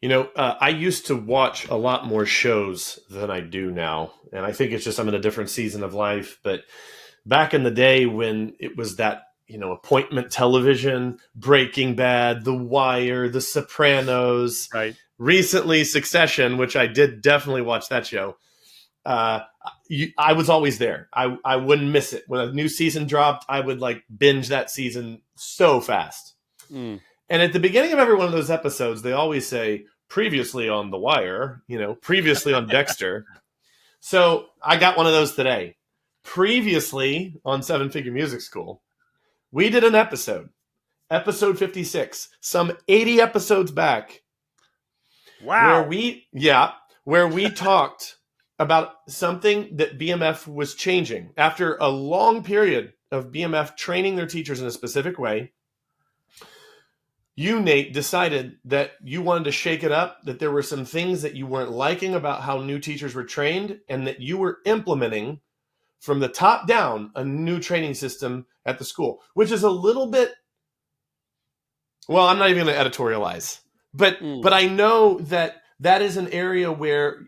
I used to watch a lot more shows than I do now. And I think it's just I'm in a different season of life. But back in the day when it was that, appointment television, Breaking Bad, The Wire, The Sopranos, Right. recently Succession, which I did definitely watch that show. I was always there. I wouldn't miss it. When a new season dropped, I would binge that season so fast. Mm. And at the beginning of every one of those episodes, they always say, previously on The Wire, previously on Dexter. So I got one of those today. Previously on Seven Figure Music School, we did an episode 56, some 80 episodes back. Wow. Where we talked about something that BMF was changing. After a long period of BMF training their teachers in a specific way, you, Nate, decided that you wanted to shake it up, that there were some things that you weren't liking about how new teachers were trained, and that you were implementing from the top down a new training system at the school, which is a little bit, well, I'm not even going to editorialize, but I know that is an area where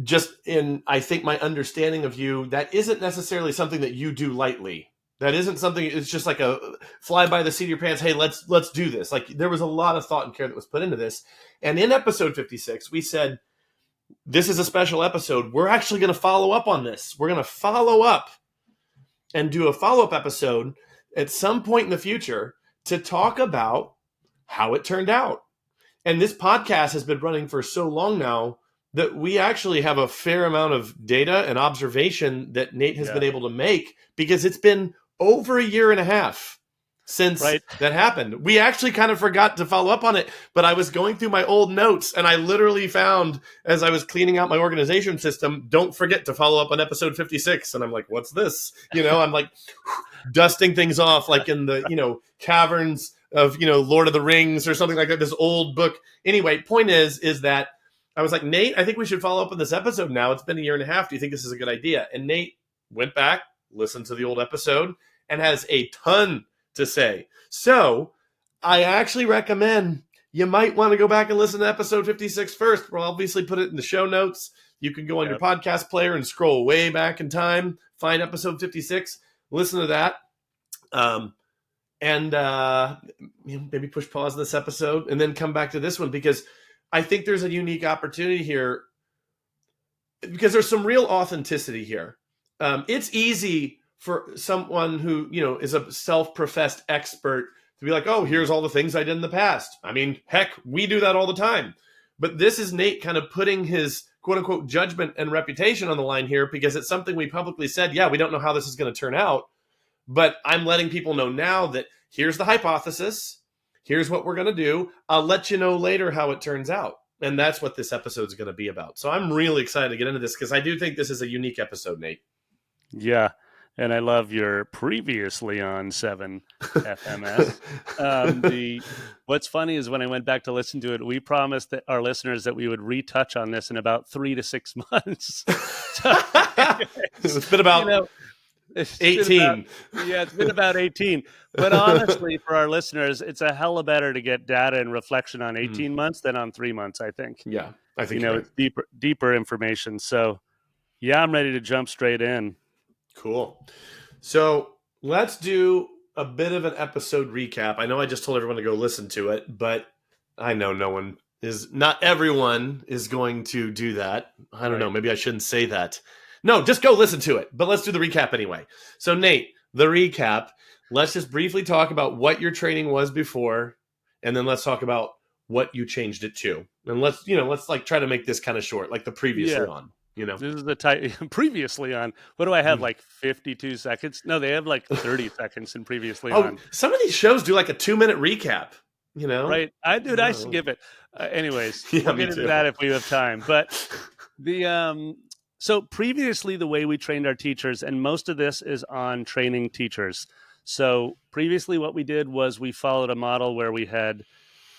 just in, I think, my understanding of you, that isn't necessarily something that you do lightly. That isn't something, it's just like a fly by the seat of your pants. Hey, let's do this. There was a lot of thought and care that was put into this. And in episode 56, we said, this is a special episode. We're actually going to follow up on this. We're going to follow up and do a follow-up episode at some point in the future to talk about how it turned out. And this podcast has been running for so long now that we actually have a fair amount of data and observation that Nate has been able to make, because it's been over a year and a half since that happened. We actually kind of forgot to follow up on it, but I was going through my old notes and I literally found, as I was cleaning out my organization system, don't forget to follow up on episode 56. And I'm like, what's this? I'm like dusting things off, like in the, caverns of, Lord of the Rings or something like that, this old book. Anyway, point is that I was like, Nate, I think we should follow up on this episode now. It's been a year and a half. Do you think this is a good idea? And Nate went back, listened to the old episode, and has a ton to say. So I actually recommend you might want to go back and listen to episode 56 first. We'll obviously put it in the show notes. You can go on your podcast player and scroll way back in time, find episode 56, listen to that. And maybe push pause on this episode and then come back to this one, because I think there's a unique opportunity here, because there's some real authenticity here. It's easy for someone who, is a self-professed expert to be like, oh, here's all the things I did in the past. I mean, heck, we do that all the time. But this is Nate kind of putting his quote-unquote judgment and reputation on the line here, because it's something we publicly said, we don't know how this is going to turn out. But I'm letting people know now that here's the hypothesis. Here's what we're going to do. I'll let you know later how it turns out. And that's what this episode is going to be about. So I'm really excited to get into this, because I do think this is a unique episode, Nate. Yeah. And I love your previously on 7FMS. What's funny is when I went back to listen to it, we promised that our listeners that we would retouch on this in about 3 to 6 months. So, it's been about 18. It's been about 18. But honestly, for our listeners, it's a hella better to get data and reflection on 18 months than on 3 months, I think. Yeah, I think it's deeper information. So, I'm ready to jump straight in. Cool. So let's do a bit of an episode recap. I know I just told everyone to go listen to it, but I know not everyone is going to do that. I don't know. Maybe I shouldn't say that. No, just go listen to it. But let's do the recap anyway. So Nate, the recap, let's just briefly talk about what your training was before, and then let's talk about what you changed it to. And let's try to make this kind of short, like the previously on. This is the type previously on. What do I have? Like 52 seconds? No, they have like 30 seconds in previously on. Some of these shows do like a 2-minute recap, Right. I skip it. Anyways, we'll get into that if we have time. But so previously the way we trained our teachers, and most of this is on training teachers. So previously what we did was we followed a model where we had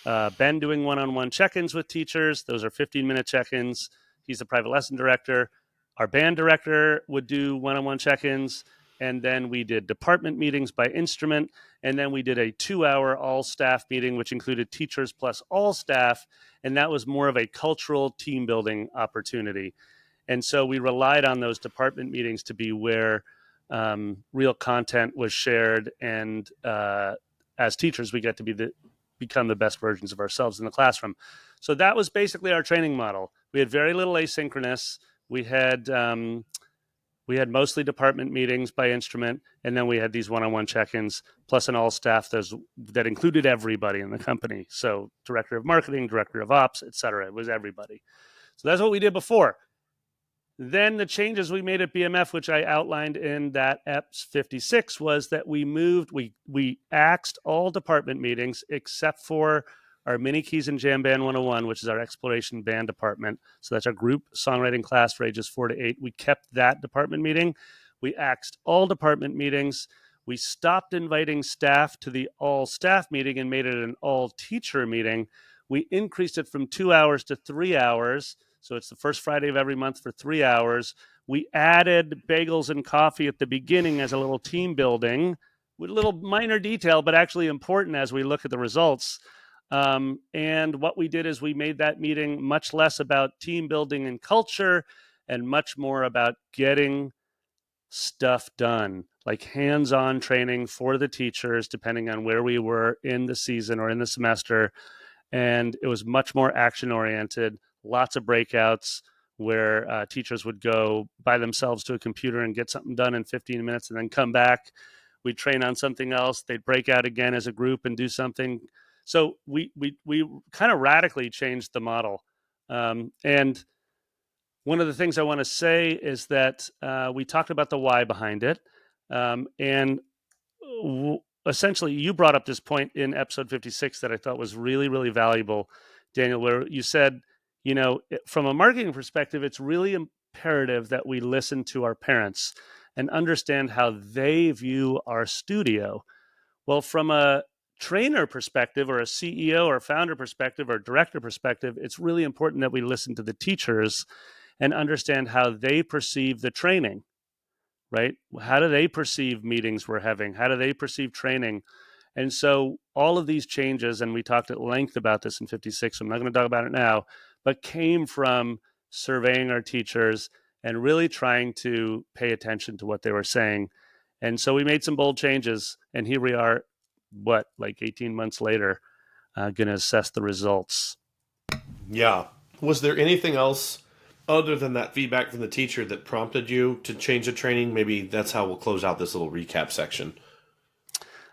Ben doing one-on-one check-ins with teachers. Those are 15-minute check-ins. He's the private lesson director. Our band director would do one-on-one check-ins. and then we did department meetings by instrument, and then we did a 2-hour all-staff meeting, which included teachers plus all staff, and that was more of a cultural team building opportunity. And so we relied on those department meetings to be where real content was shared, and as teachers, we get to become the best versions of ourselves in the classroom. So that was basically our training model. We had very little asynchronous. We had mostly department meetings by instrument, and then we had these one-on-one check-ins, plus an all-staff that included everybody in the company. So director of marketing, director of ops, et cetera. It was everybody. So that's what we did before. Then the changes we made at BMF, which I outlined in that EPS 56, was that we axed all department meetings except for our Mini Keys and Jam Band 101, which is our exploration band department. So that's our group songwriting class for ages 4 to 8. We kept that department meeting. We axed all department meetings. We stopped inviting staff to the all staff meeting and made it an all teacher meeting. We increased it from 2 hours to 3 hours. So it's the first Friday of every month for 3 hours. We added bagels and coffee at the beginning as a little team building, with a little minor detail, but actually important as we look at the results. And what we did is we made that meeting much less about team building and culture and much more about getting stuff done, like hands-on training for the teachers, depending on where we were in the season or in the semester. And it was much more action-oriented, lots of breakouts where teachers would go by themselves to a computer and get something done in 15 minutes and then come back. We'd train on something else. They'd break out again as a group and do something. So we kind of radically changed the model. And one of the things I want to say is that we talked about the why behind it. Essentially, you brought up this point in episode 56 that I thought was really, really valuable, Daniel, where you said, from a marketing perspective, it's really imperative that we listen to our parents and understand how they view our studio. Well, from a trainer perspective or a CEO or founder perspective or director perspective, it's really important that we listen to the teachers and understand how they perceive the training, right? How do they perceive meetings we're having? How do they perceive training? And so all of these changes, and we talked at length about this in 56, so I'm not going to talk about it now, but came from surveying our teachers and really trying to pay attention to what they were saying. And so we made some bold changes, and here we are, like 18 months later, going to assess the results. Yeah. Was there anything else other than that feedback from the teacher that prompted you to change the training? Maybe that's how we'll close out this little recap section.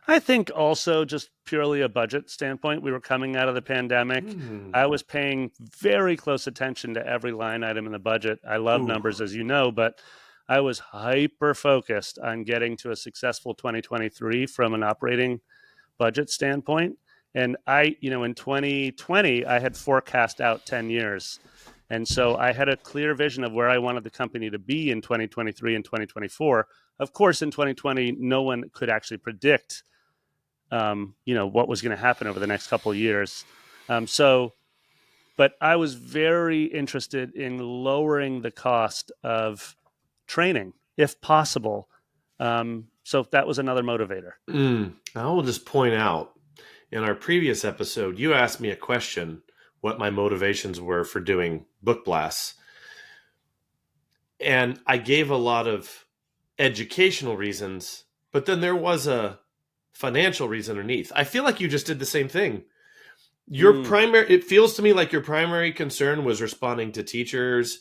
I think also just purely a budget standpoint, we were coming out of the pandemic. I was paying very close attention to every line item in the budget. I love numbers, as you know, but I was hyper focused on getting to a successful 2023 from an operating budget standpoint. And in 2020, I had forecast out 10 years. And so I had a clear vision of where I wanted the company to be in 2023 and 2024. Of course, in 2020, no one could actually predict what was going to happen over the next couple of years. But I was very interested in lowering the cost of training, if possible. So that was another motivator. I will just point out, in our previous episode, you asked me a question, what my motivations were for doing book blasts. And I gave a lot of educational reasons, but then there was a financial reason underneath. I feel like you just did the same thing. It feels to me like your primary concern was responding to teachers,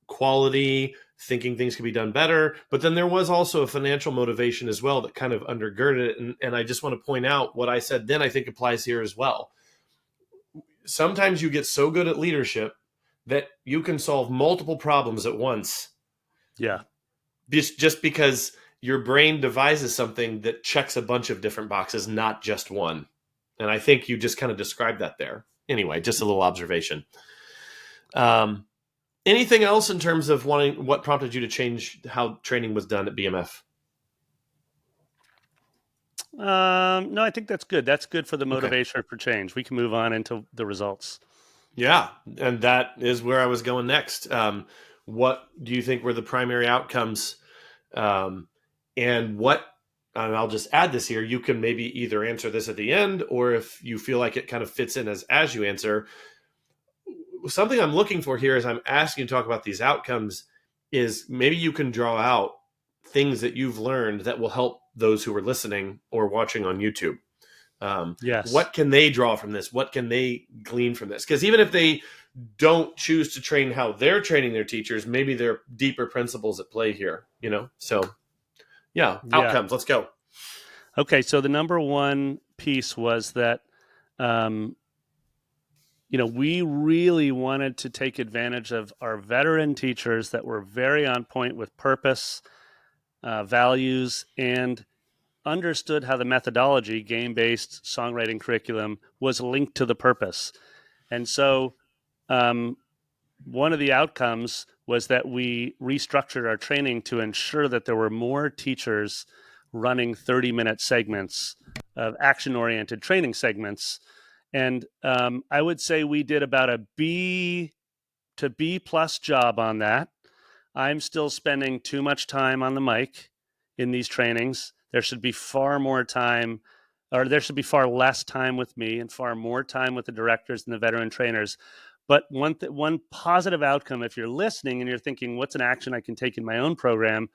quality, thinking things could be done better. But then there was also a financial motivation as well that kind of undergirded it. And I just want to point out what I said then I think applies here as well. Sometimes you get so good at leadership that you can solve multiple problems at once. Yeah. Just because your brain devises something that checks a bunch of different boxes, not just one. And I think you just kind of described that there. Anyway, just a little observation. Anything else in terms of what prompted you to change how training was done at BMF? No, I think that's good. That's good for the motivation for change. We can move on into the results. Yeah, and that is where I was going next. What do you think were the primary outcomes And I'll just add this here, you can maybe either answer this at the end, or if you feel like it kind of fits in as you answer, something I'm looking for here as I'm asking you to talk about these outcomes is maybe you can draw out things that you've learned that will help those who are listening or watching on YouTube. Yes. What can they draw from this? What can they glean from this? Because even if they don't choose to train how they're training their teachers, maybe there are deeper principles at play here, So, yeah, Yeah. outcomes. Let's go. Okay. So the number one piece was that, we really wanted to take advantage of our veteran teachers that were very on point with purpose, values, and understood how the methodology, game-based songwriting curriculum, was linked to the purpose. And so one of the outcomes was that we restructured our training to ensure that there were more teachers running 30-minute segments of action-oriented training segments. And I would say we did about a B to B plus job on that. I'm still spending too much time on the mic in these trainings. There should be far more time, or there should be far less time with me and far more time with the directors and the veteran trainers. But one positive outcome, if you're listening and you're thinking, what's an action I can take in my own program,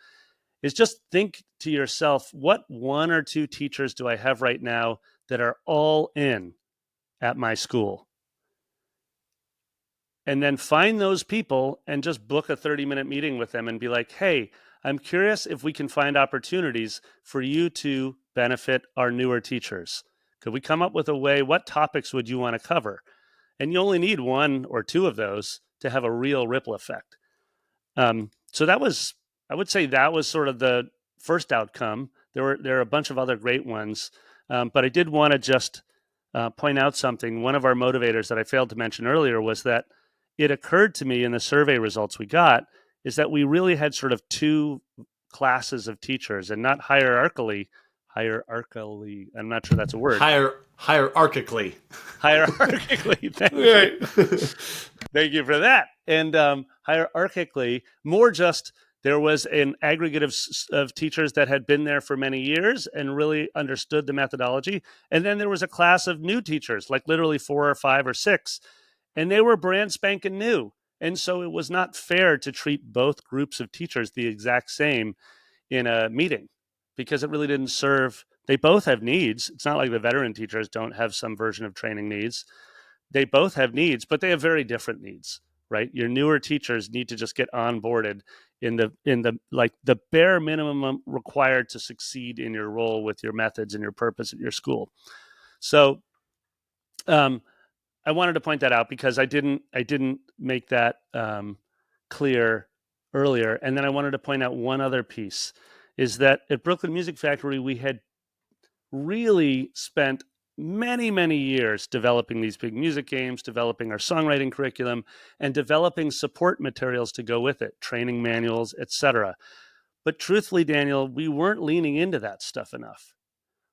is just think to yourself, what one or two teachers do I have right now that are all in at my school? And then find those people and just book a 30-minute meeting with them and be like, hey, I'm curious if we can find opportunities for you to benefit our newer teachers. Could we come up with a way? What topics would you want to cover? And you only need one or two of those to have a real ripple effect. So I would say that was sort of the first outcome. There are a bunch of other great ones, but I did want to just point out something. One of our motivators that I failed to mention earlier was that it occurred to me in the survey results we got is that we really had sort of two classes of teachers, and not hierarchically. I'm not sure that's a word. Hierarchically. Hierarchically. Thank Right. you. Thank you for that. And hierarchically, more just there was an aggregate of teachers that had been there for many years and really understood the methodology. And then there was a class of new teachers, like literally 4 or 5 or 6, and they were brand spanking new. And so it was not fair to treat both groups of teachers the exact same in a meeting, because it really didn't serve. They both have needs. It's not like the veteran teachers don't have some version of training needs. They both have needs, but they have very different needs, right? Your newer teachers need to just get onboarded in the like the bare minimum required to succeed in your role with your methods and your purpose at your school. So I wanted to point that out because I didn't make that clear earlier. And then I wanted to point out one other piece is that at Brooklyn Music Factory, we had really spent many, many years developing these big music games, developing our songwriting curriculum, and developing support materials to go with it, training manuals, etc. But truthfully, Daniel, we weren't leaning into that stuff enough.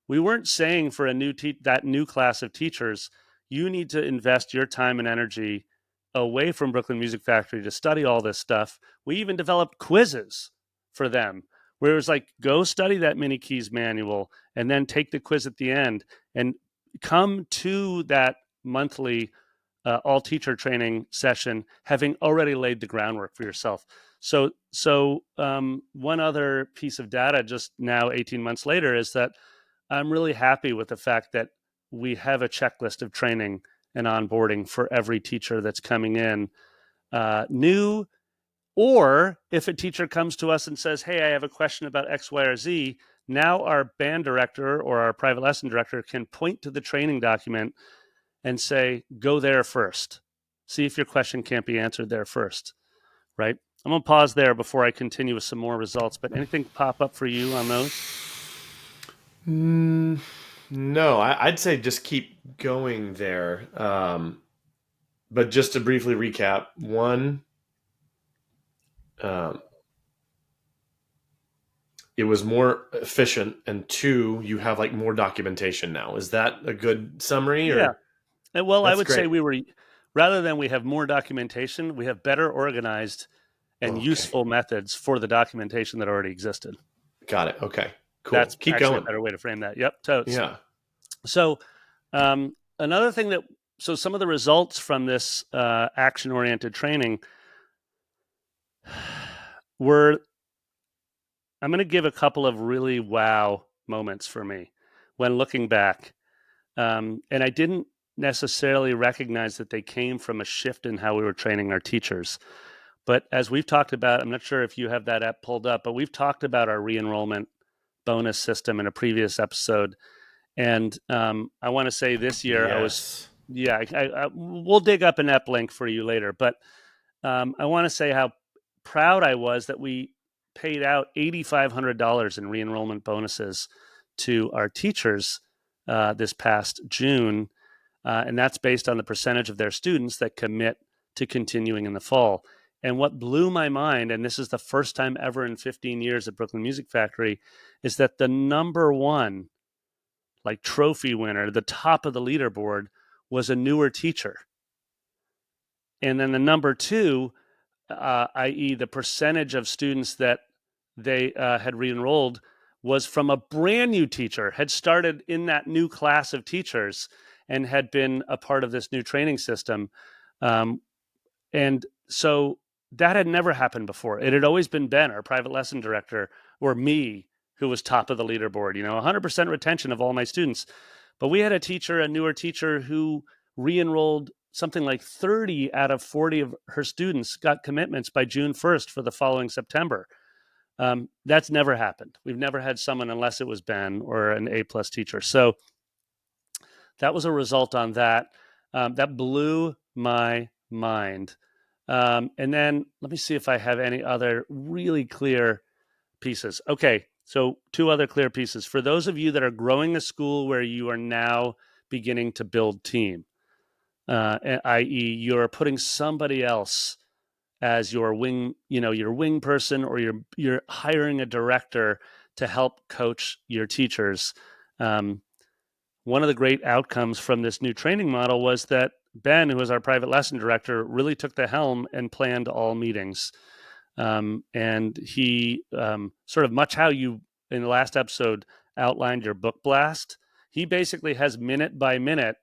We weren't saying for that new class of teachers, you need to invest your time and energy away from Brooklyn Music Factory to study all this stuff. We even developed quizzes for them where it was like, go study that mini keys manual and then take the quiz at the end and come to that monthly all teacher training session having already laid the groundwork for yourself. So one other piece of data just now 18 months later is that I'm really happy with the fact that we have a checklist of training and onboarding for every teacher that's coming in new. Or if a teacher comes to us and says, hey, I have a question about X, Y, or Z, now our band director or our private lesson director can point to the training document and say, go there first. See if your question can't be answered there first, right? I'm going to pause there before I continue with some more results, but anything pop up for you on those? No, I'd say just keep going there. But just to briefly recap, one, it was more efficient, and two, you have like more documentation now. Is that a good summary? Yeah. Or Well, I that's would say great. rather than we have more documentation, we have better organized and Okay. useful methods for the documentation that already existed. Got it. Okay. Cool. That's Keep actually a going. better way to frame that. Yep, totes. Yeah. So another thing that so some of the results from this action oriented training were, I'm going to give a couple of really wow moments for me when looking back. And I didn't necessarily recognize that they came from a shift in how we were training our teachers. But as we've talked about, I'm not sure if you have that app pulled up, but we've talked about our re-enrollment bonus system in a previous episode. And I want to say this year Yes. we'll dig up an app link for you later. But I want to say how proud I was that we paid out $8,500 in re-enrollment bonuses to our teachers this past June. And that's based on the percentage of their students that commit to continuing in the fall. And what blew my mind, and this is the first time ever in 15 years at Brooklyn Music Factory, is that the number one, like, trophy winner, the top of the leaderboard, was a newer teacher. And then the number two, i.e., the percentage of students that they had re-enrolled, was from a brand new teacher, had started in that new class of teachers and had been a part of this new training system. And so that had never happened before. It had always been Ben, our private lesson director, or me, who was top of the leaderboard, 100% retention of all my students. But we had a newer teacher, who re-enrolled something like 30 out of 40 of her students got commitments by June 1st for the following September. That's never happened. We've never had someone, unless it was Ben or an A-plus teacher. So that was a result on that. That blew my mind. And then let me see if I have any other really clear pieces. Okay, so two other clear pieces. For those of you that are growing a school where you are now beginning to build team, i.e., you're putting somebody else as your wing person, or you're hiring a director to help coach your teachers. One of the great outcomes from this new training model was that Ben, who was our private lesson director, really took the helm and planned all meetings. And he sort of, much how you in the last episode outlined your book blast, he basically has minute by minute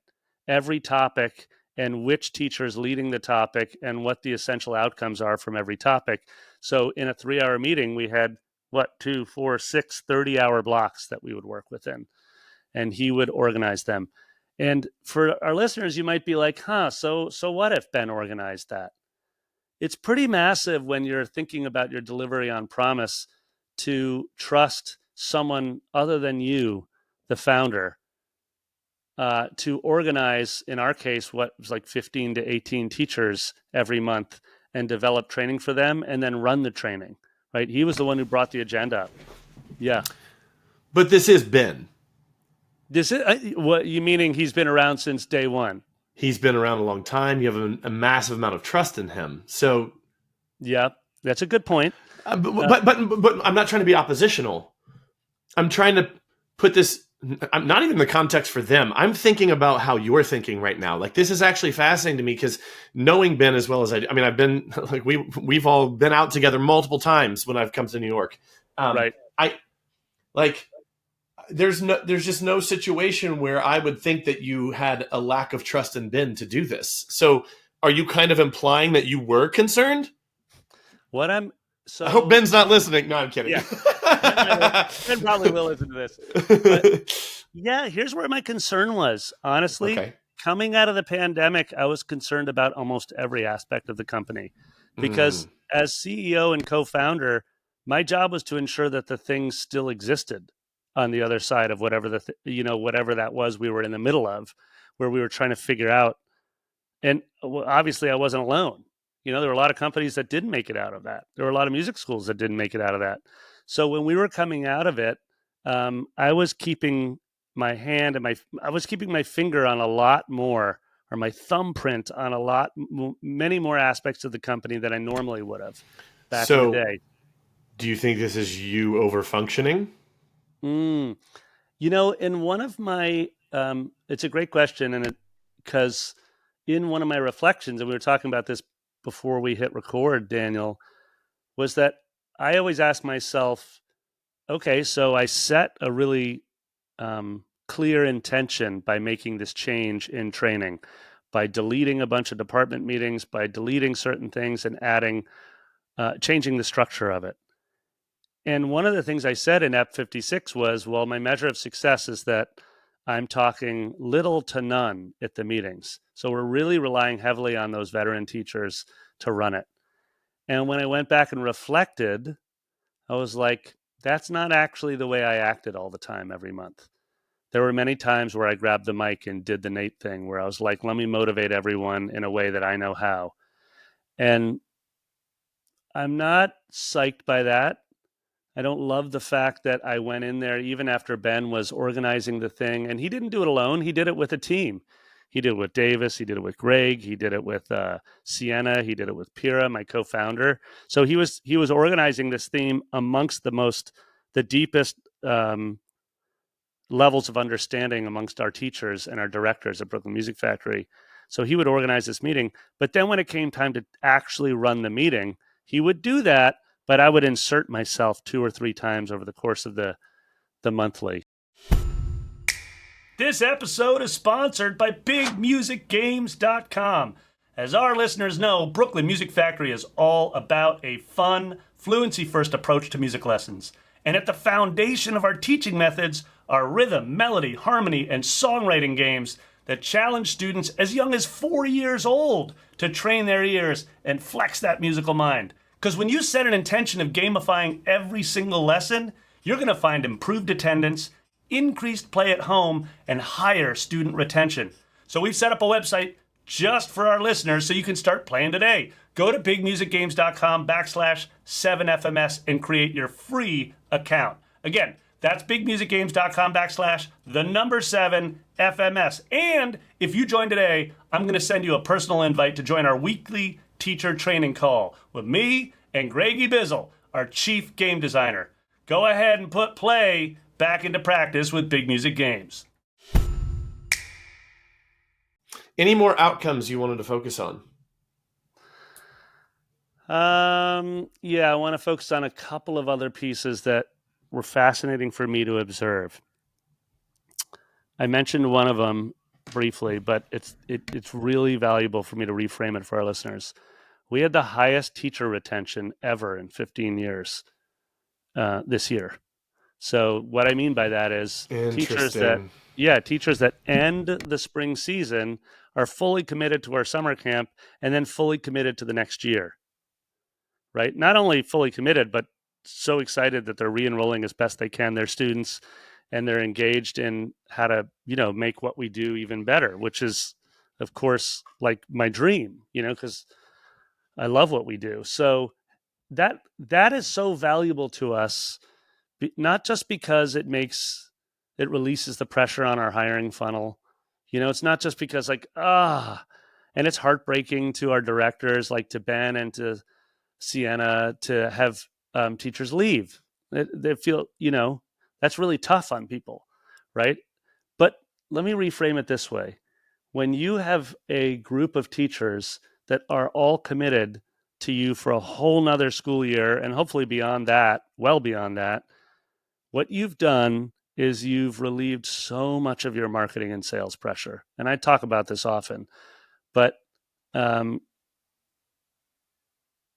every topic and which teacher is leading the topic and what the essential outcomes are from every topic. So in a 3-hour meeting, we had 2, 4, 6 30-hour blocks that we would work within, and he would organize them. And for our listeners, you might be like, so what if Ben organized that? It's pretty massive when you're thinking about your delivery on promise to trust someone other than you, the founder, to organize, in our case, what was like 15 to 18 teachers every month, and develop training for them and then run the training, right? He was the one who brought the agenda up. Yeah. But this is Ben. This is what you meaning? He's been around since day one. He's been around a long time. You have a massive amount of trust in him. So, yeah, that's a good point. But I'm not trying to be oppositional. I'm trying to put this. I'm not even in the context for them. I'm thinking about how you're thinking right now. Like, this is actually fascinating to me, because knowing Ben as well as I mean, I've been like we've all been out together multiple times when I've come to New York. Right. There's just no situation where I would think that you had a lack of trust in Ben to do this. So are you kind of implying that you were concerned? I hope Ben's not listening. No, I'm kidding. Yeah. Ben probably will listen to this. But yeah, here's where my concern was. Honestly, okay. Coming out of the pandemic, I was concerned about almost every aspect of the company, because as CEO and co-founder, my job was to ensure that the things still existed on the other side of whatever whatever that was we were in the middle of, where we were trying to figure out. And obviously I wasn't alone. There were a lot of companies that didn't make it out of that. There were a lot of music schools that didn't make it out of that. So when we were coming out of it, I was keeping my hand and I was keeping my finger on a lot more, or my thumbprint on many more aspects of the company than I normally would have back in the day. Do you think this is you over functioning? In one of my, it's a great question, because in one of my reflections, and we were talking about this before we hit record, Daniel, was that I always ask myself, okay, so I set a really clear intention by making this change in training, by deleting a bunch of department meetings, by deleting certain things and adding, changing the structure of it. And one of the things I said in EP 56 was, well, my measure of success is that I'm talking little to none at the meetings. So we're really relying heavily on those veteran teachers to run it. And when I went back and reflected, I was like, that's not actually the way I acted all the time every month. There were many times where I grabbed the mic and did the Nate thing, where I was like, let me motivate everyone in a way that I know how. And I'm not psyched by that. I don't love the fact that I went in there even after Ben was organizing the thing, and he didn't do it alone. He did it with a team. He did it with Davis. He did it with Greg. He did it with Sienna. He did it with Pira, my co-founder. So he was organizing this theme amongst the deepest levels of understanding amongst our teachers and our directors at Brooklyn Music Factory. So he would organize this meeting. But then when it came time to actually run the meeting, he would do that, but I would insert myself 2 or 3 times over the course of the monthly. This episode is sponsored by BigMusicGames.com. As our listeners know, Brooklyn Music Factory is all about a fun, fluency-first approach to music lessons. And at the foundation of our teaching methods are rhythm, melody, harmony, and songwriting games that challenge students as young as 4 years old to train their ears and flex that musical mind. Because when you set an intention of gamifying every single lesson, you're going to find improved attendance, increased play at home, and higher student retention. So we've set up a website just for our listeners so you can start playing today. Go to bigmusicgames.com/7FMS and create your free account. Again, that's bigmusicgames.com/7FMS. And if you join today, I'm going to send you a personal invite to join our weekly teacher training call with me and Greggy Bizzle, our chief game designer. Go ahead and put play back into practice with Big Music Games. Any more outcomes you wanted to focus on? Yeah, I want to focus on a couple of other pieces that were fascinating for me to observe. I mentioned one of them briefly, but it's really valuable for me to reframe it for our listeners. We had the highest teacher retention ever in 15 years this year. So what I mean by that is teachers that end the spring season are fully committed to our summer camp and then fully committed to the next year, right? Not only fully committed, but so excited that they're re-enrolling as best they can their students, and they're engaged in how to, make what we do even better, which is, of course, like my dream, because I love what we do. So that is so valuable to us, not just because it releases the pressure on our hiring funnel. It's not just because and it's heartbreaking to our directors, like to Ben and to Sienna, to have teachers leave. They feel, that's really tough on people, right? But let me reframe it this way. When you have a group of teachers that are all committed to you for a whole nother school year, and hopefully beyond that, well beyond that, what you've done is you've relieved so much of your marketing and sales pressure. And I talk about this often, but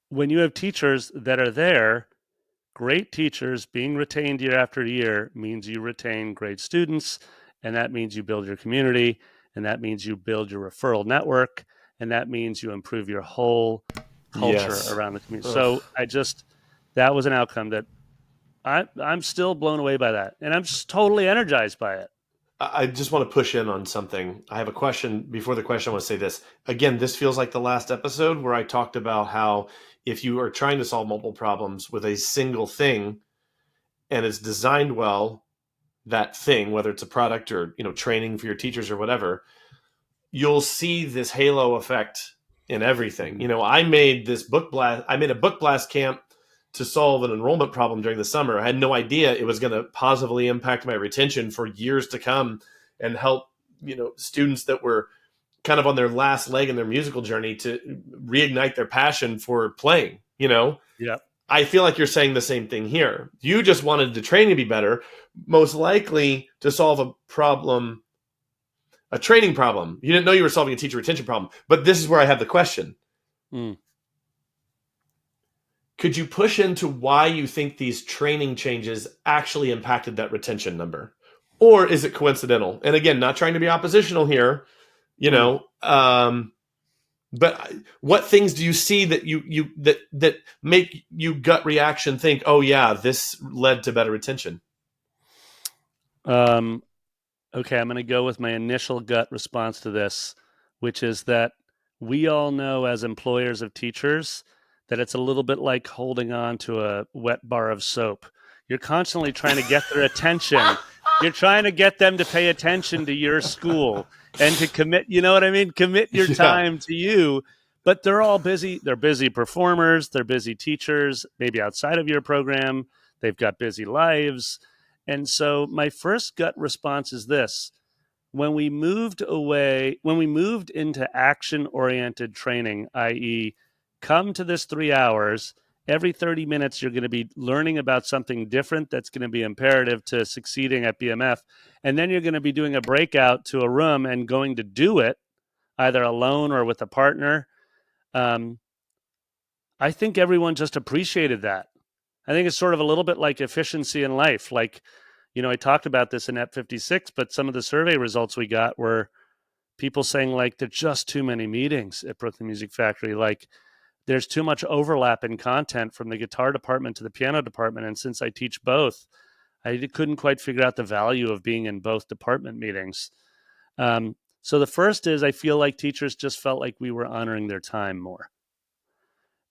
when you have teachers that are there, great teachers being retained year after year means you retain great students, and that means you build your community, and that means you build your referral network, and that means you improve your whole culture around the community. Ugh. So that was an outcome that I'm still blown away by that, and I'm just totally energized by it. I just want to push in on something. I have a question. Before the question, I want to say this. Again, this feels like the last episode where I talked about how if you are trying to solve multiple problems with a single thing and it's designed well, that thing, whether it's a product or training for your teachers or whatever, you'll see this halo effect in everything. I made a book blast camp to solve an enrollment problem during the summer. I had no idea it was going to positively impact my retention for years to come and help, students that were kind of on their last leg in their musical journey to reignite their passion for playing, Yeah. I feel like you're saying the same thing here. You just wanted the training to be better, most likely to solve a problem, a training problem. You didn't know you were solving a teacher retention problem. But this is where I have the question. Could you push into why you think these training changes actually impacted that retention number? Or is it coincidental? And again, not trying to be oppositional here, but what things do you see that that make you gut reaction think, oh yeah, this led to better retention? Okay, I'm going to go with my initial gut response to this, which is that we all know as employers of teachers that it's a little bit like holding on to a wet bar of soap. You're constantly trying to get their attention. You're trying to get them to pay attention to your school and to commit, you know what I mean? Commit your time to you. But they're all busy. They're busy performers. They're busy teachers, maybe outside of your program. They've got busy lives. And so my first gut response is this. When we moved into action-oriented training, i.e., come to this 3 hours, every 30 minutes you're going to be learning about something different that's going to be imperative to succeeding at BMF, and then you're going to be doing a breakout to a room and going to do it, either alone or with a partner. I think everyone just appreciated that. I think it's sort of a little bit like efficiency in life. Like, I talked about this in EP 56, but some of the survey results we got were people saying, like, there's just too many meetings at Brooklyn Music Factory. Like, there's too much overlap in content from the guitar department to the piano department. And since I teach both, I couldn't quite figure out the value of being in both department meetings. So the first is I feel like teachers just felt like we were honoring their time more.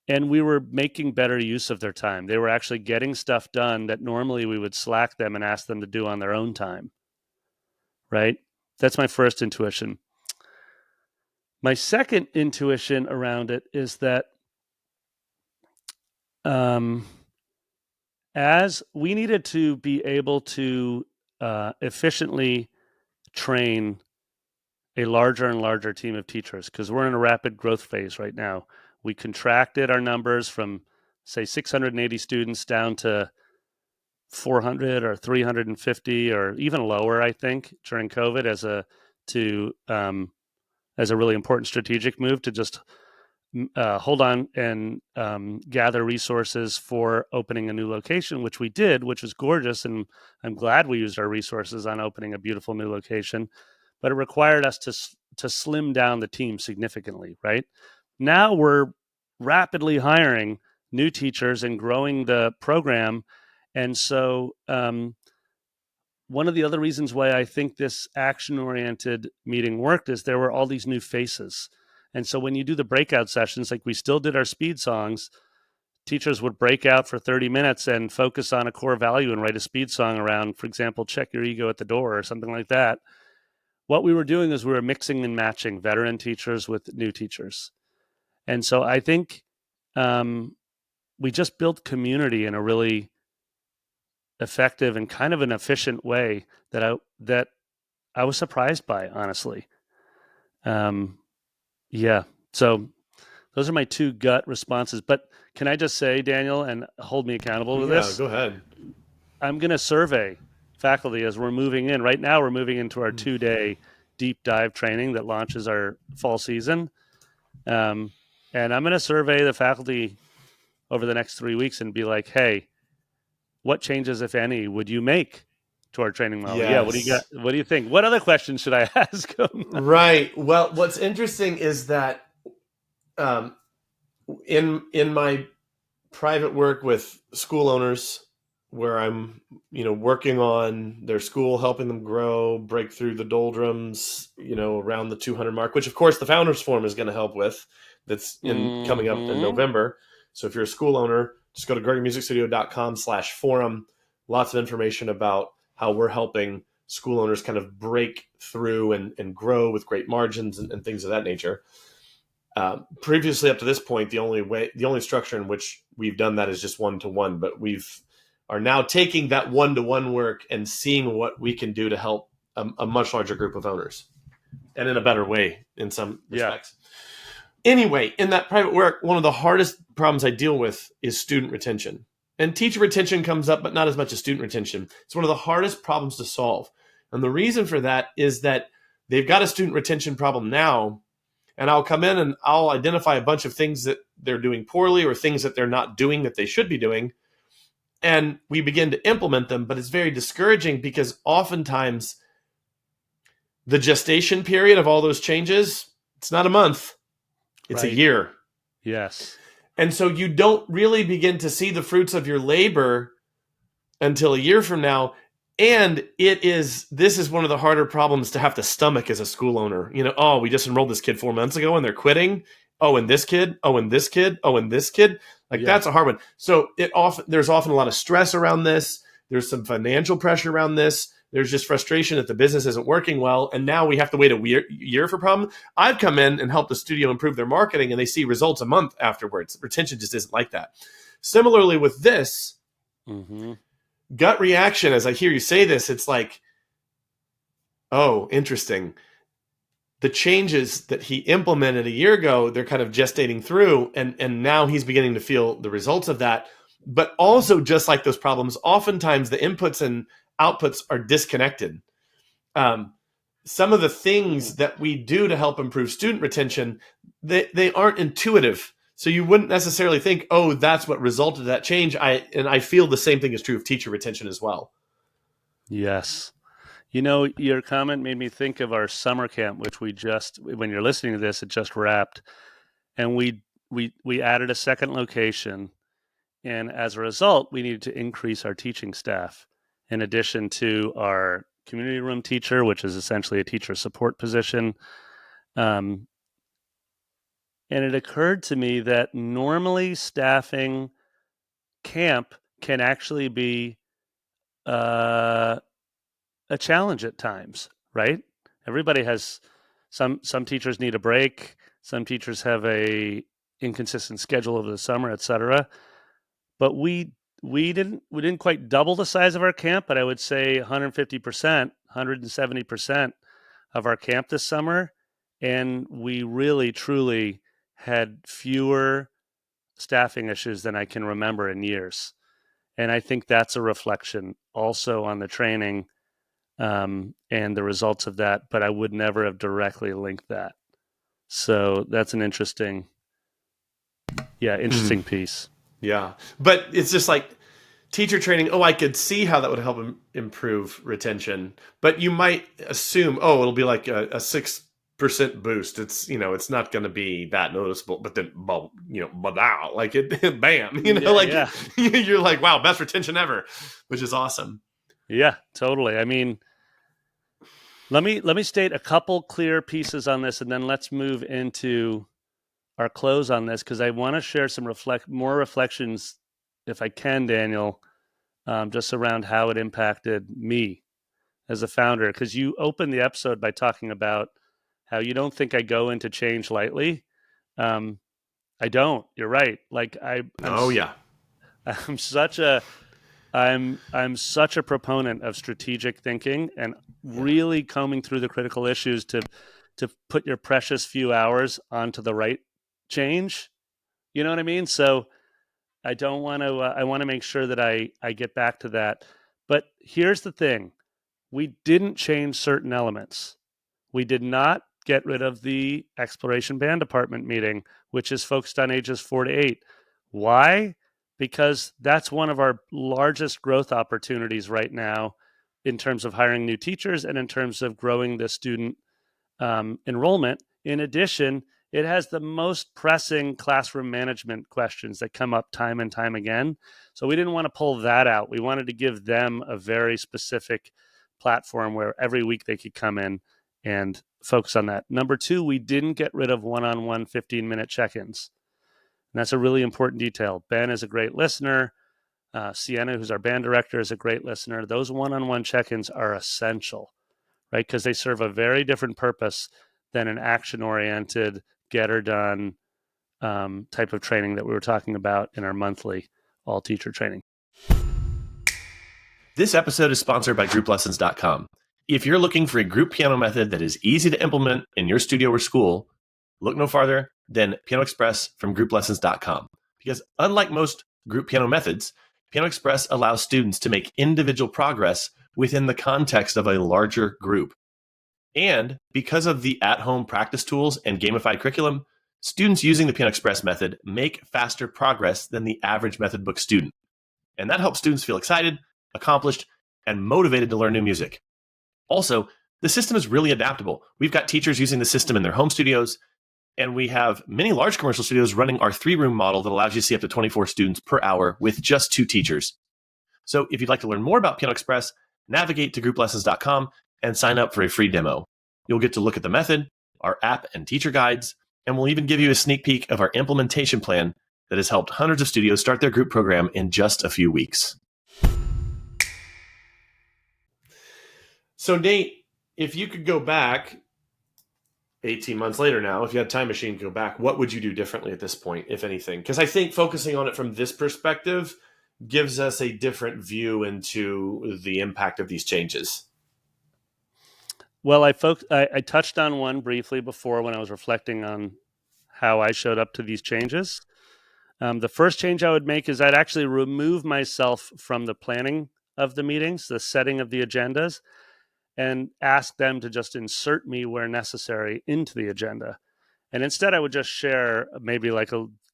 And we were making better use of their time. They were actually getting stuff done that normally we would slack them and ask them to do on their own time. Right? That's my first intuition. My second intuition around it is that as we needed to be able to efficiently train a larger and larger team of teachers, because we're in a rapid growth phase right now. We contracted our numbers from, say, 680 students down to 400 or 350 or even lower, I think, during COVID as a really important strategic move to just hold on and gather resources for opening a new location, which we did, which was gorgeous. And I'm glad we used our resources on opening a beautiful new location. But it required us to slim down the team significantly, right? Now we're rapidly hiring new teachers and growing the program. And so one of the other reasons why I think this action-oriented meeting worked is there were all these new faces. And so when you do the breakout sessions, like we still did our speed songs, teachers would break out for 30 minutes and focus on a core value and write a speed song around, for example, check your ego at the door or something like that. What we were doing is we were mixing and matching veteran teachers with new teachers. And so I think we just built community in a really effective and kind of an efficient way that I was surprised by, honestly. Yeah. So those are my two gut responses. But can I just say, Daniel, and hold me accountable to this? Yeah, go ahead. I'm going to survey faculty as we're moving in. Right now, we're moving into our 2-day deep dive training that launches our fall season. And I'm going to survey the faculty over the next 3 weeks and be like, hey, what changes, if any, would you make to our training model? Yes. Yeah, what do you got? What do you think? What other questions should I ask them? Right. Well, what's interesting is that in my private work with school owners, where I'm, working on their school, helping them grow, break through the doldrums, around the 200 mark, which of course the Founders Forum is going to help with. That's coming up in November. So if you're a school owner, just go to GregorMusicStudio.com/forum. Lots of information about how we're helping school owners kind of break through and grow with great margins and things of that nature. Previously, up to this point, the only structure in which we've done that is just one-to-one, but are now taking that one-to-one work and seeing what we can do to help a much larger group of owners, and in a better way in some respects. Anyway, in that private work, one of the hardest problems I deal with is student retention. And teacher retention comes up, but not as much as student retention. It's one of the hardest problems to solve. And the reason for that is that they've got a student retention problem now, and I'll come in and I'll identify a bunch of things that they're doing poorly or things that they're not doing that they should be doing. And we begin to implement them, but it's very discouraging because oftentimes the gestation period of all those changes, it's not a month, it's a year. Yes. And so you don't really begin to see the fruits of your labor until a year from now. And this is one of the harder problems to have to stomach as a school owner. Oh, we just enrolled this kid 4 months ago and they're quitting. Oh, and this kid. Oh, and this kid. Oh, and this kid. That's a hard one. So there's often a lot of stress around this. There's some financial pressure around this. There's just frustration that the business isn't working well. And now we have to wait a year for problem. I've come in and helped the studio improve their marketing and they see results a month afterwards. Retention just isn't like that. Similarly with this, gut reaction, as I hear you say this, it's like, oh, interesting. The changes that he implemented a year ago, they're kind of gestating through, and now he's beginning to feel the results of that. But also, just like those problems, oftentimes the inputs and outputs are disconnected. Some of the things that we do to help improve student retention, they aren't intuitive. So you wouldn't necessarily think, oh, that's what resulted in that change. I feel the same thing is true of teacher retention as well. Yes. Your comment made me think of our summer camp, which when you're listening to this, it just wrapped. And we added a second location. And as a result, we needed to increase our teaching staff in addition to our community room teacher, which is essentially a teacher support position. And it occurred to me that normally staffing camp can actually be a challenge at times, right? Everybody has some teachers need a break. Some teachers have a inconsistent schedule over the summer, et cetera. But we didn't quite double the size of our camp, but I would say 150%, 170% of our camp this summer. And we really, truly had fewer staffing issues than I can remember in years. And I think that's a reflection also on the training and the results of that, but I would never have directly linked that. So that's an interesting piece. Yeah. But it's just like teacher training. Oh, I could see how that would help improve retention, but you might assume, oh, it'll be like a 6% boost. It's not going to be that noticeable, but then, like it, bam, you're like, wow, best retention ever, which is awesome. Yeah, totally. I mean, let me state a couple clear pieces on this, and then let's move into our close on this, because I want to share some more reflections, if I can, Daniel, just around how it impacted me as a founder. Because you opened the episode by talking about how you don't think I go into change lightly. I don't. You're right. Like I'm such a proponent of strategic thinking and really combing through the critical issues to put your precious few hours onto the right change. You know what I mean? So I don't want to, I want to make sure that I get back to that. But here's the thing. We didn't change certain elements. We did not get rid of the exploration band department meeting, which is focused on ages 4 to 8. Why? Because that's one of our largest growth opportunities right now in terms of hiring new teachers and in terms of growing the student enrollment. In addition, it has the most pressing classroom management questions that come up time and time again. So we didn't want to pull that out. We wanted to give them a very specific platform where every week they could come in and focus on that. Number two, we didn't get rid of one-on-one 15-minute check-ins. And that's a really important detail. Ben is a great listener. Sienna, who's our band director, is a great listener. Those one-on-one check-ins are essential, right? Because they serve a very different purpose than an action-oriented, get-her-done type of training that we were talking about in our monthly all-teacher training. This episode is sponsored by GroupLessons.com. If you're looking for a group piano method that is easy to implement in your studio or school, look no farther than Piano Express from grouplessons.com. Because unlike most group piano methods, Piano Express allows students to make individual progress within the context of a larger group. And because of the at-home practice tools and gamified curriculum, students using the Piano Express method make faster progress than the average method book student. And that helps students feel excited, accomplished, and motivated to learn new music. Also, the system is really adaptable. We've got teachers using the system in their home studios, and we have many large commercial studios running our 3-room model that allows you to see up to 24 students per hour with just 2 teachers. So if you'd like to learn more about Piano Express, navigate to grouplessons.com and sign up for a free demo. You'll get to look at the method, our app and teacher guides, and we'll even give you a sneak peek of our implementation plan that has helped hundreds of studios start their group program in just a few weeks. So Nate, if you could go back 18 months later now, if you had a time machine to go back, what would you do differently at this point, if anything? Because I think focusing on it from this perspective gives us a different view into the impact of these changes. Well, I touched on one briefly before when I was reflecting on how I showed up to these changes. The first change I would make is I'd actually remove myself from the planning of the meetings, the setting of the agendas, and ask them to just insert me where necessary into the agenda. And instead, I would just share maybe like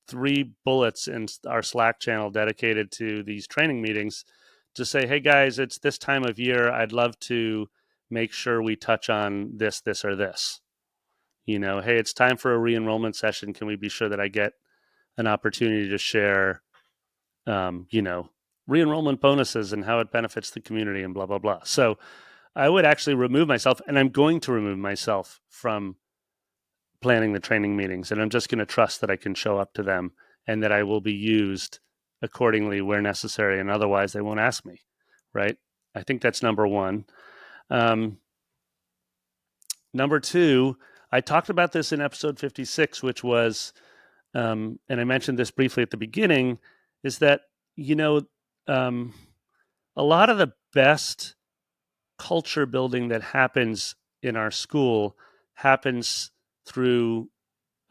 3 bullets in our Slack channel dedicated to these training meetings to say, hey guys, it's this time of year. I'd love to make sure we touch on this, this, or this. Hey, it's time for a re-enrollment session. Can we be sure that I get an opportunity to share, re-enrollment bonuses and how it benefits the community and blah, blah, blah. So I would actually remove myself, and I'm going to remove myself from planning the training meetings. And I'm just going to trust that I can show up to them and that I will be used accordingly where necessary. And otherwise, they won't ask me, right? I think that's number one. Number 2, I talked about this in episode 56, which was, and I mentioned this briefly at the beginning, is that, a lot of the best culture building that happens in our school happens through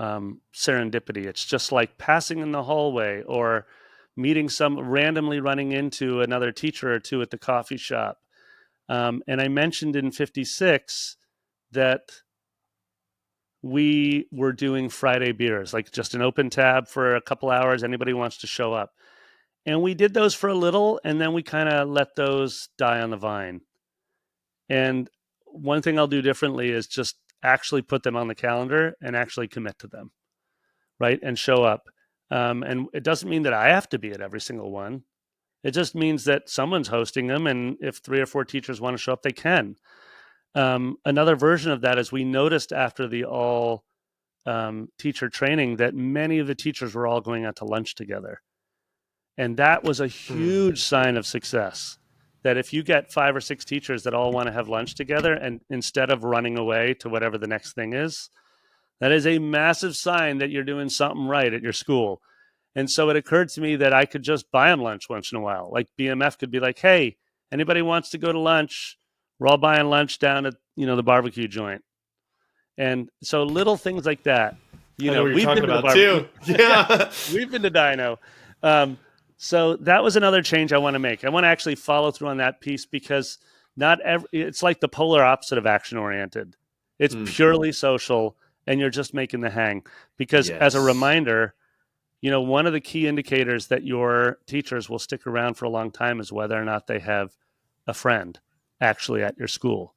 serendipity. It's just like passing in the hallway or randomly running into another teacher or two at the coffee shop. And I mentioned in 56 that we were doing Friday beers, like just an open tab for a couple hours. Anybody wants to show up. And we did those for a little, and then we kind of let those die on the vine. And one thing I'll do differently is just actually put them on the calendar and actually commit to them, right? And show up. And it doesn't mean that I have to be at every single one. It just means that someone's hosting them, and if 3 or 4 teachers want to show up, they can. Another version of that is we noticed after the all teacher training that many of the teachers were all going out to lunch together. And that was a huge sign of success. That if you get 5 or 6 teachers that all want to have lunch together, and instead of running away to whatever the next thing is, that is a massive sign that you're doing something right at your school. And so it occurred to me that I could just buy them lunch once in a while. Like BMF could be like, hey, anybody wants to go to lunch? We're all buying lunch down at, the barbecue joint. And so little things like that. I know what you're talking about too. Yeah. We've been to Dino. So that was another change I want to make. I want to actually follow through on that piece because it's like the polar opposite of action oriented. It's purely social, and you're just making the hang. Because as a reminder, one of the key indicators that your teachers will stick around for a long time is whether or not they have a friend actually at your school.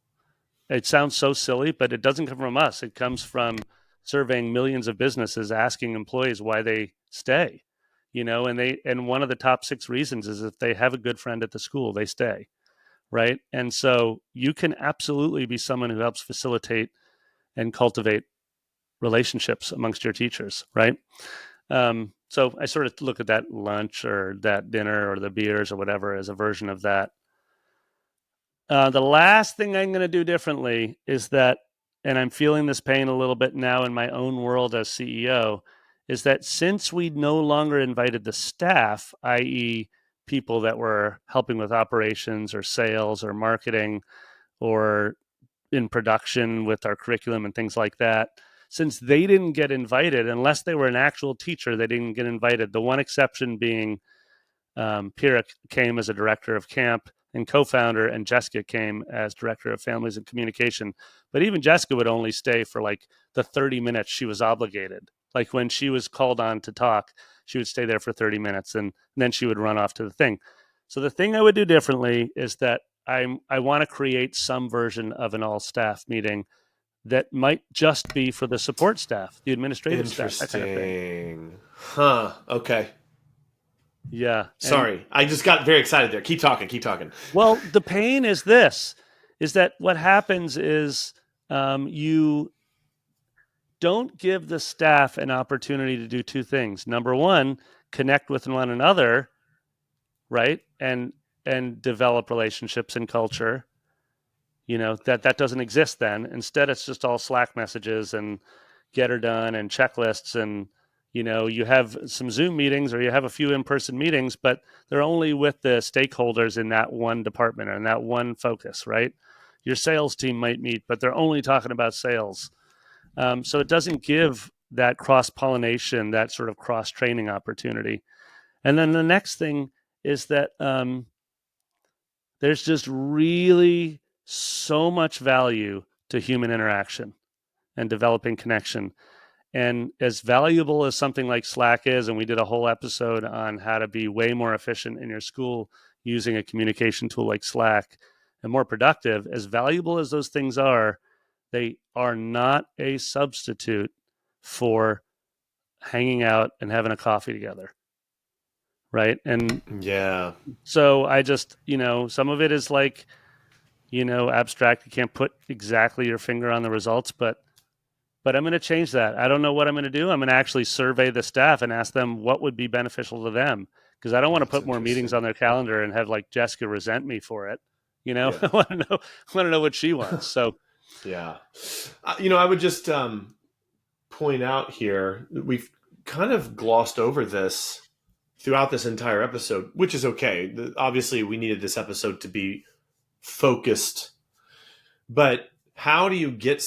It sounds so silly, but it doesn't come from us. It comes from surveying millions of businesses, asking employees why they stay. And one of the top 6 reasons is if they have a good friend at the school, they stay, right? And so you can absolutely be someone who helps facilitate and cultivate relationships amongst your teachers, right? So I sort of look at that lunch or that dinner or the beers or whatever as a version of that. The last thing I'm going to do differently is that, and I'm feeling this pain a little bit now in my own world as CEO, is that since we no longer invited the staff, i.e. people that were helping with operations or sales or marketing or in production with our curriculum and things like that, since they didn't get invited, unless they were an actual teacher, they didn't get invited. The one exception being Pira came as a director of camp and co-founder, and Jessica came as director of families and communication. But even Jessica would only stay for like the 30 minutes she was obligated. Like when she was called on to talk, she would stay there for 30 minutes and then she would run off to the thing. So the thing I would do differently is that I want to create some version of an all staff meeting that might just be for the support staff, the administrative staff, that kind of thing. Interesting. Huh. Okay. Yeah. Sorry. I just got very excited there. Keep talking. Keep talking. Well, the pain is this, is that what happens is you don't give the staff an opportunity to do two things. Number one, connect with one another, right? And develop relationships and culture. You know, that doesn't exist then. Instead, it's just all Slack messages and get her done and checklists, and you know, you have some Zoom meetings or you have a few in-person meetings, but they're only with the stakeholders in that one department and that one focus, right? Your sales team might meet, but they're only talking about sales. So it doesn't give that cross-pollination, that sort of cross-training opportunity. And then the next thing is that there's just really so much value to human interaction and developing connection. And as valuable as something like Slack is, and we did a whole episode on how to be way more efficient in your school using a communication tool like Slack and more productive, as valuable as those things are, they are not a substitute for hanging out and having a coffee together. Right. And yeah. So I just, you know, some of it is like, you know, abstract. You can't put exactly your finger on the results, but I'm going to change that. I don't know what I'm going to do. I'm going to actually survey the staff and ask them what would be beneficial to them, because I don't want to put more meetings on their calendar and have like Jessica resent me for it. You know, yeah. I want to know what she wants. So, yeah, you know, I would just point out here, we've kind of glossed over this throughout this entire episode, which is okay. Obviously, we needed this episode to be focused, but how do you get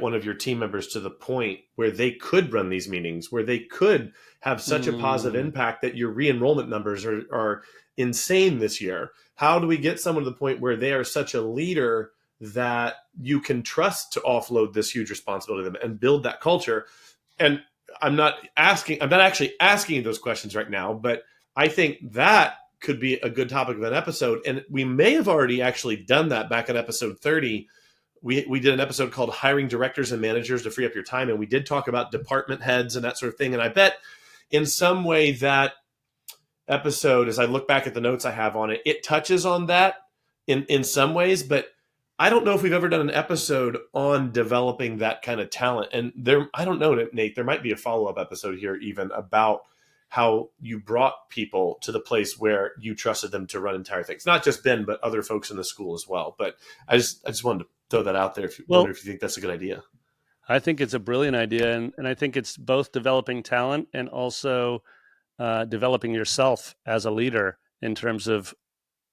one of your team members to the point where they could run these meetings, where they could have such a positive impact that your re-enrollment numbers are insane this year? How do we get someone to the point where they are such a leader that you can trust to offload this huge responsibility to them and build that culture? And I'm not actually asking you those questions right now, but I think that could be a good topic of an episode. And we may have already actually done that back in episode 30. We did an episode called Hiring Directors and Managers to Free Up Your Time. And we did talk about department heads and that sort of thing. And I bet in some way that episode, as I look back at the notes I have on it, it touches on that in some ways, but I don't know if we've ever done an episode on developing that kind of talent. And I don't know, Nate, there might be a follow-up episode here even about how you brought people to the place where you trusted them to run entire things. Not just Ben, but other folks in the school as well. But I just wanted to throw that out there. Wonder if you think that's a good idea. I think it's a brilliant idea. And I think it's both developing talent and also developing yourself as a leader in terms of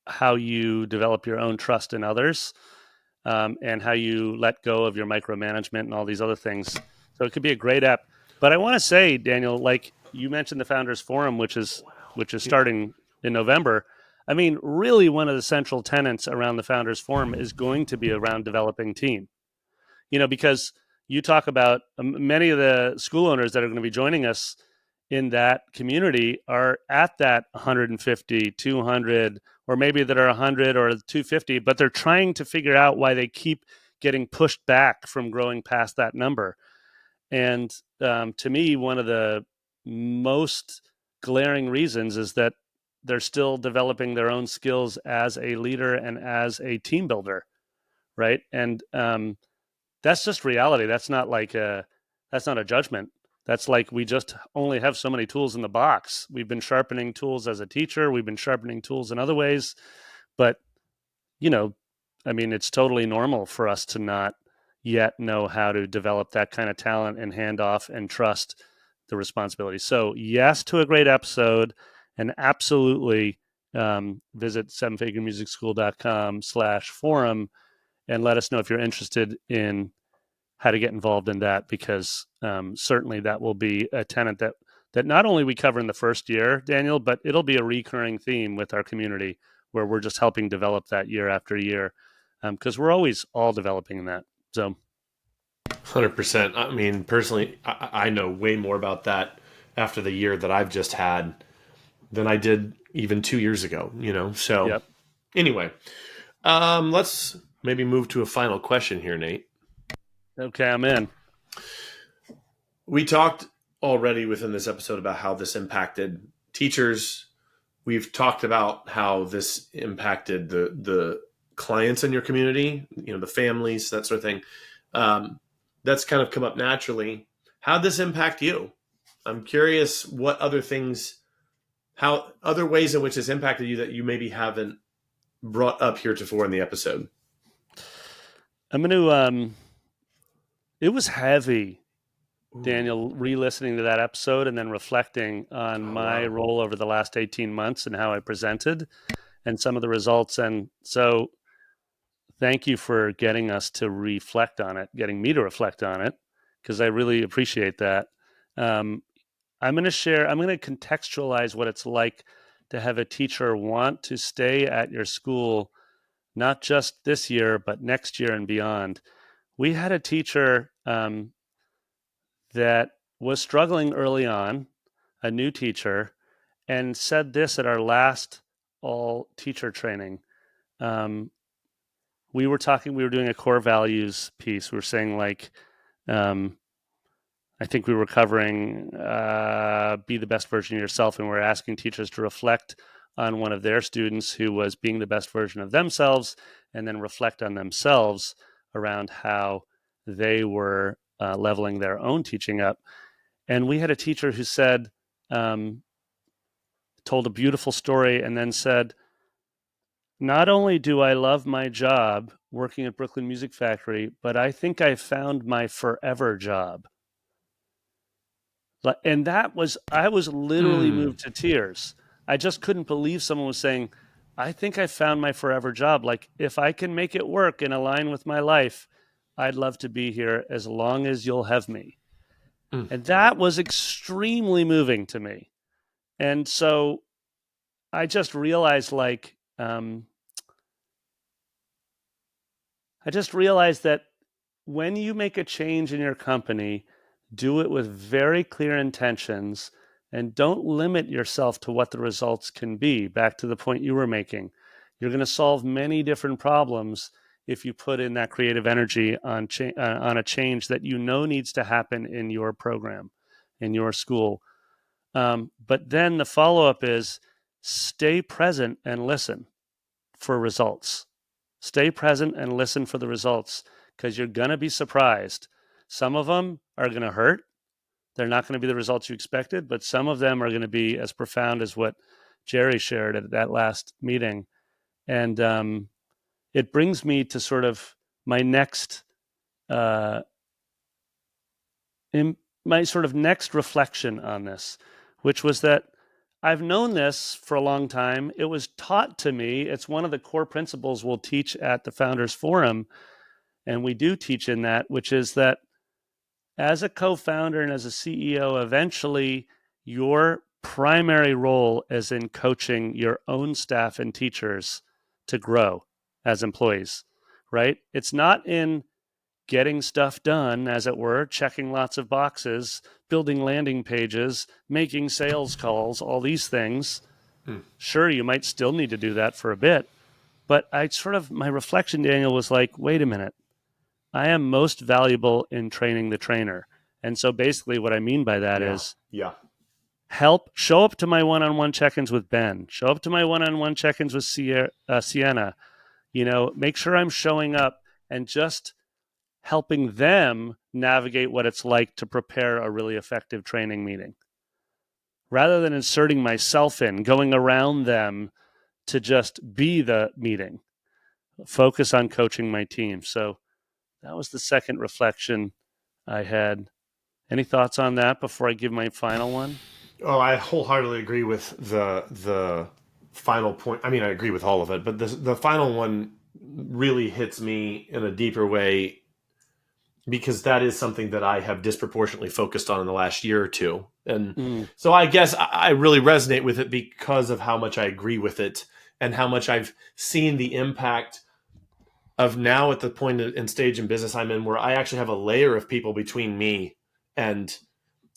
how you develop your own trust in others. And how you let go of your micromanagement and all these other things. So it could be a great app. But I want to say, Daniel, like you mentioned the Founders Forum, which is starting in November. I mean, really one of the central tenets around the Founders Forum is going to be around developing team. You know, because you talk about many of the school owners that are going to be joining us in that community are at that 150, 200, or maybe that are 100 or 250, but they're trying to figure out why they keep getting pushed back from growing past that number. And to me, one of the most glaring reasons is that they're still developing their own skills as a leader and as a team builder, right? And that's just reality. That's not a judgment. That's like we just only have so many tools in the box. We've been sharpening tools as a teacher. We've been sharpening tools in other ways. But, you know, I mean, it's totally normal for us to not yet know how to develop that kind of talent and hand off and trust the responsibility. So yes to a great episode, and absolutely visit 7figuremusicschool.com/forum and let us know if you're interested in how to get involved in that, because certainly that will be a tenet that not only we cover in the first year, Daniel, but it'll be a recurring theme with our community where we're just helping develop that year after year, because we're always all developing in that. So 100%. I mean, personally, I know way more about that after the year that I've just had than I did even 2 years ago, So yep. anyway, let's maybe move to a final question here, Nate. Okay, I'm in. We talked already within this episode about how this impacted teachers. We've talked about how this impacted the clients in your community, the families, that sort of thing. That's kind of come up naturally. How'd this impact you? I'm curious what other things, how other ways in which this impacted you that you maybe haven't brought up heretofore in the episode. I'm going to, it was heavy, Daniel, re-listening to that episode and then reflecting on my role over the last 18 months and how I presented and some of the results. And so thank you for getting us to reflect on it, getting me to reflect on it, because I really appreciate that. I'm going to contextualize what it's like to have a teacher want to stay at your school, not just this year, but next year and beyond. We had a teacher that was struggling early on, a new teacher, and said this at our last all teacher training. We were doing a core values piece. We were saying I think we were covering be the best version of yourself, and we're asking teachers to reflect on one of their students who was being the best version of themselves, and then reflect on themselves around how they were leveling their own teaching up. And we had a teacher who said, told a beautiful story, and then said, not only do I love my job working at Brooklyn Music Factory, but I think I found my forever job. And I was literally moved to tears. I just couldn't believe someone was saying, I think I found my forever job. Like, if I can make it work and align with my life, I'd love to be here as long as you'll have me. And that was extremely moving to me. And so I just realized that when you make a change in your company, do it with very clear intentions and don't limit yourself to what the results can be. Back to the point you were making, you're going to solve many different problems if you put in that creative energy on a change that needs to happen in your program, in your school. But then the follow-up is stay present and listen for results. Stay present and listen for the results, because you're going to be surprised. Some of them are going to hurt. They're not going to be the results you expected, but some of them are going to be as profound as what Jerry shared at that last meeting. And it brings me to sort of my next reflection on this, which was that I've known this for a long time. It was taught to me. It's one of the core principles we'll teach at the Founders Forum, and we do teach in that, which is that as a co-founder and as a CEO, eventually your primary role is in coaching your own staff and teachers to grow as employees, right? It's not in getting stuff done, as it were, checking lots of boxes, building landing pages, making sales calls, all these things. Sure, you might still need to do that for a bit, but my reflection, Daniel, was like, wait a minute, I am most valuable in training the trainer. And so basically what I mean by that is show up to my one-on-one check-ins with Ben, show up to my one-on-one check-ins with Sienna, make sure I'm showing up and just helping them navigate what it's like to prepare a really effective training meeting, rather than inserting myself in, going around them to just be the meeting. Focus on coaching my team. So that was the second reflection I had. Any thoughts on that before I give my final one? Oh, I wholeheartedly agree with the final point. I mean, I agree with all of it, but the final one really hits me in a deeper way. because that is something that I have disproportionately focused on in the last year or two. And so I guess I really resonate with it because of how much I agree with it and how much I've seen the impact of now at the point and stage in business I'm in where I actually have a layer of people between me and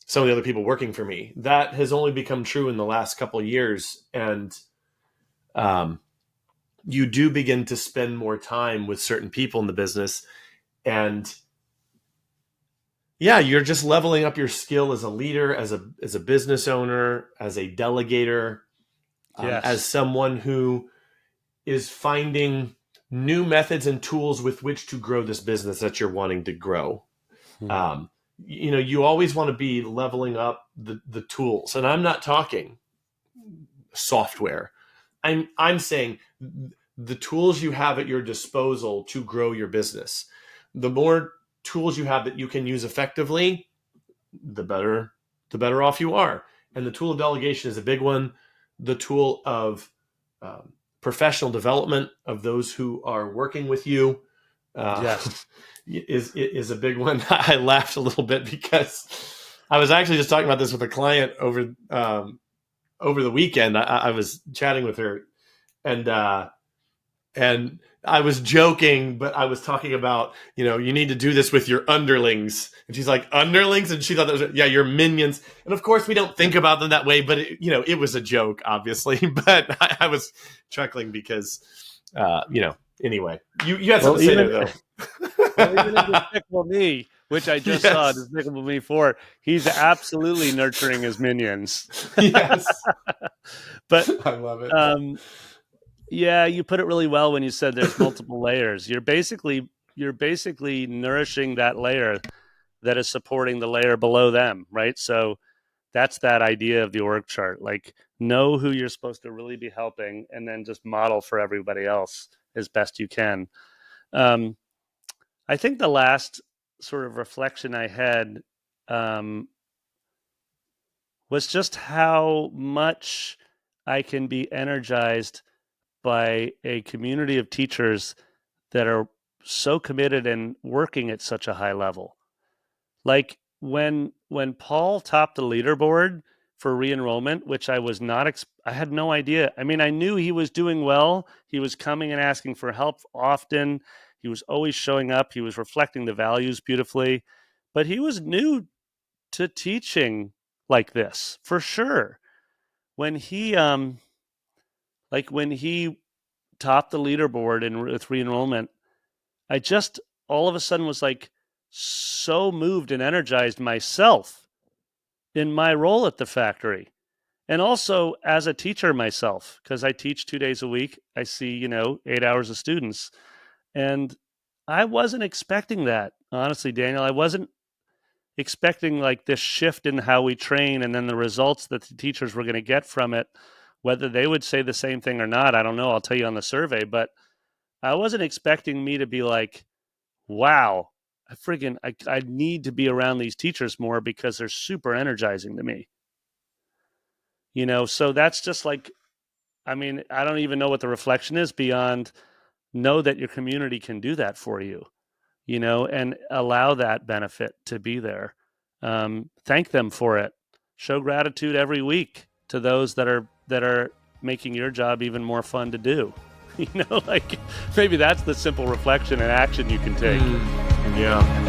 some of the other people working for me. That has only become true in the last couple of years. And you do begin to spend more time with certain people in the business. And yeah, you're just leveling up your skill as a leader, as a business owner, as a delegator, Yes. as someone who is finding new methods and tools with which to grow this business that you're wanting to grow. You always want to be leveling up the tools, and I'm not talking software. I'm saying the tools you have at your disposal to grow your business. The more tools you have that you can use effectively, the better off you are. And the tool of delegation is a big one. The tool of professional development of those who are working with you Yes. is a big one. I laughed a little bit because I was actually just talking about this with a client over the weekend. I was chatting with her, and I was joking, but I was talking about, you need to do this with your underlings. And she's like, underlings? And she thought that was, yeah, your minions. And of course, we don't think about them that way, but it was a joke, obviously. But I was chuckling because, anyway, you had something to say there, though. Well, even in Despicable Me, which I just saw, Despicable Me 4, he's absolutely nurturing his minions. Yes. But I love it. Yeah, you put it really well when you said there's multiple layers. You're basically nourishing that layer that is supporting the layer below them, right? So that's that idea of the org chart. Like, know who you're supposed to really be helping, and then just model for everybody else as best you can. I think the last sort of reflection I had was just how much I can be energized by a community of teachers that are so committed and working at such a high level. Like when Paul topped the leaderboard for re-enrollment, which I was not, I had no idea. I mean, I knew he was doing well. He was coming and asking for help often. He was always showing up. He was reflecting the values beautifully, but he was new to teaching like this for sure. When he topped the leaderboard with re-enrollment, I just all of a sudden was like so moved and energized myself in my role at the factory. And also as a teacher myself, because I teach 2 days a week. I see, 8 hours of students. And I wasn't expecting that, honestly, Daniel. I wasn't expecting like this shift in how we train and then the results that the teachers were going to get from it. Whether they would say the same thing or not, I don't know. I'll tell you on the survey. But I wasn't expecting me to be like, wow, I need to be around these teachers more because they're super energizing to me. So that's just like, I mean, I don't even know what the reflection is beyond know that your community can do that for you, and allow that benefit to be there. Thank them for it. Show gratitude every week to those that are making your job even more fun to do. Like maybe that's the simple reflection and action you can take. Yeah.